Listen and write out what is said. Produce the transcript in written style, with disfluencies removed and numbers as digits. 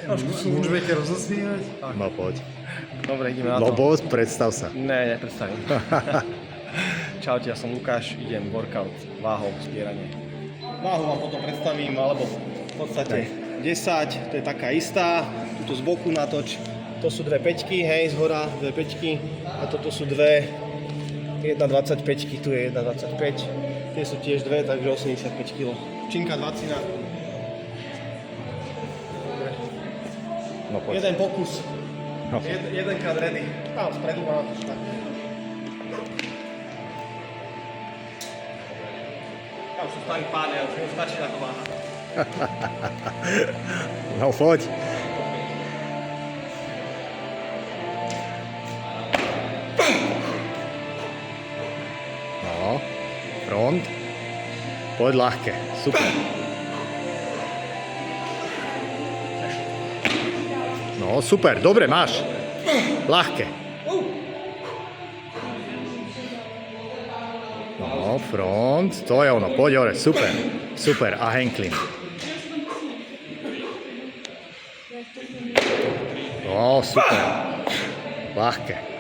Už budete rozosmievať? No poď. Dobre, ideme na to. Lobo, predstav sa. Ne, nepredstavím. Čaute, ja som Lukáš, idem workout, váhou, zbieranie. Váhu vám potom predstavím, alebo v podstate 10, to je taká istá, tuto z boku natoč, to sú dve peťky, hej, z hora, dve peťky, a toto sú dve 1,25, tu je 1,25, tie sú tiež dve, takže 85 kg. Činka 20. No poď. Jeden pokus, No. jedenkrát ready, tam spredu mám to tak. Tam sú starí páni, už mi stačí na to váha. No poď. No, front. Poď ľahké, super. No, super, dobre, máš. Ľahké. No, front, to je ono, poď hore, super. Super, a Henklin. No, super. Ľahké.